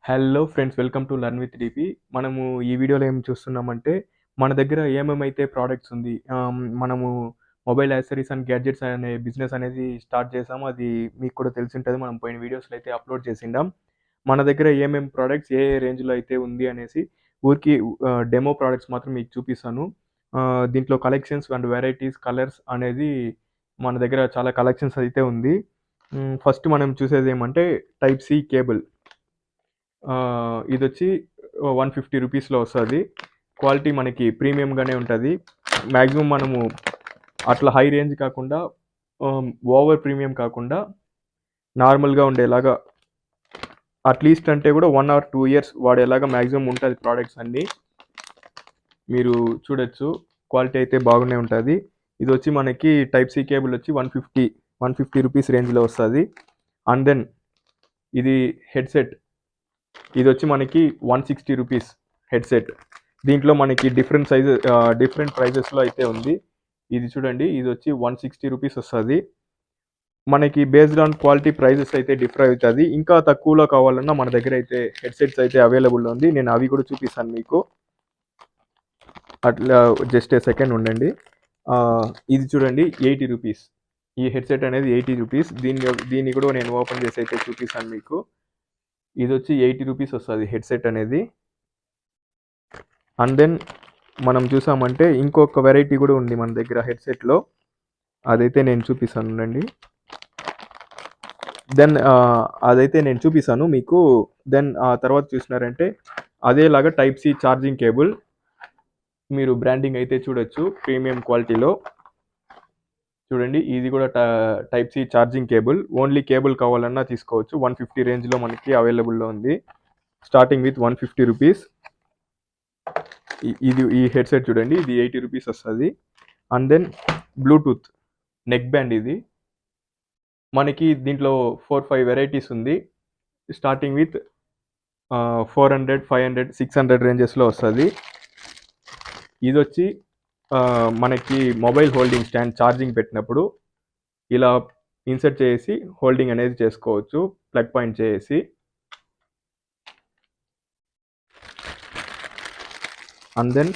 Hello friends, welcome to learn with DP. మనము ఈ వీడియోలో ఏం చూస్తున్నామంటే, మన దగ్గర ఏమేమైతే ప్రోడక్ట్స్ ఉంది, మనము మొబైల్ యాక్సెసరీస్ అండ్ గ్యాడ్జెట్స్ అనే బిజినెస్ అనేది స్టార్ట్ చేసాము. అది మీకు కూడా తెలిసుంటది. మనం పోయిన వీడియోస్‌లో అయితే అప్‌లోడ్ చేసిండాం. మన దగ్గర ఏమేం ప్రోడక్ట్స్ ఏ రేంజ్‌లో అయితే ఉంది అనేసి ఊరికే డెమో ప్రోడక్ట్స్ మాత్రం మీకు చూపిస్తాను. దీంట్లో కలెక్షన్స్ అండ్ వెరైటీస్, కలర్స్ అనేది మన దగ్గర చాలా కలెక్షన్స్ అయితే ఉంది. ఫస్ట్ మనం చూసేదేమంటే టైప్ సి కేబుల్. ఇదొచ్చి 150 రూపీస్‌లో వస్తది. క్వాలిటీ మనకి ప్రీమియంగానే ఉంటది. మాక్సిమం మనము అట్లా హై రేంజ్ కాకుండా, ఓవర్ ప్రీమియం కాకుండా నార్మల్‌గా ఉండేలాగా, అట్‌లీస్ట్ అంటే కూడా 1 ఆర్ 2 ఇయర్స్ వాడేలాగా మాక్సిమం ఉంటది ప్రొడక్ట్స్ అన్నీ. మీరు చూడొచ్చు. క్వాలిటీ అయితే బాగానే ఉంటది. ఇదొచ్చి మనకి టైప్ సి కేబుల్ వచ్చి 150 రూపీస్ రేంజ్‌లో వస్తది. అండ్ దెన్ ఇది హెడ్‌సెట్. ఇదొచ్చి మనకి 160 రూపీస్ హెడ్‌సెట్. దీంట్లో మనకి డిఫరెంట్ ప్రైజెస్‌లో అయితే ఉంది. ఇది చూడండి, ఇదొచ్చి 160 రూపీస్ వస్తది. మనకి బేస్డ్ ఆన్ క్వాలిటీ ప్రైజెస్ అయితే డిఫర్ అవుతది. ఇంకా తక్కువలో కావాలన్నా మన దగ్గర అయితే హెడ్‌సెట్స్ అయితే అవైలబుల్ ఉంది. నేను అవి కూడా చూపిస్తాను మీకు. అట్లా జస్ట్ ఏ సెకండ్ ఉండండి. ఇది చూడండి, 80 రూపీస్. ఈ హెడ్‌సెట్ అనేది 80 రూపీస్. దీన్ని కూడా నేను ఓపెన్ చేసి అయితే చూపిస్తాను మీకు. ఇదొచ్చి 80 రూపీస్ వస్తది హెడ్‌సెట్ అనేది. అండ్ దెన్ మనం చూసామంటే ఇంకొక వెరైటీ కూడా ఉంది మన దగ్గర హెడ్‌సెట్‌లో. అదైతే నేను చూపిస్తాను ఉండండి. దెన్ అదైతే నేను చూపిస్తాను మీకు. దెన్ తర్వాత చూసినారంటే అదేలాగా టైప్ సి ఛార్జింగ్ కేబుల్. మీరు బ్రాండింగ్ అయితే చూడొచ్చు, ప్రీమియం క్వాలిటీలో. చూడండి, ఇది కూడా type C charging cable. Only cable కావాలన్నా తీసుకోవచ్చు. 150 రేంజ్లో మనకి అవైలబుల్లో ఉంది. Starting with 150 rupees. ఈ హెడ్‌సెట్ చూడండి, ఇది 80 రూపీస్ వస్తుంది. And then Bluetooth neck band. ఇది మనకి దీంట్లో 4-5 వెరైటీస్ ఉంది. స్టార్టింగ్ విత్ 400, 500, 600 రేంజెస్లో వస్తుంది. ఇది వచ్చి మనకి మొబైల్ హోల్డింగ్ స్టాండ్, ఛార్జింగ్ పెట్టినప్పుడు ఇలా ఇన్సర్ట్ చేసి హోల్డింగ్ అనేది చేసుకోవచ్చు, ప్లగ్ పాయింట్ చేసి. And then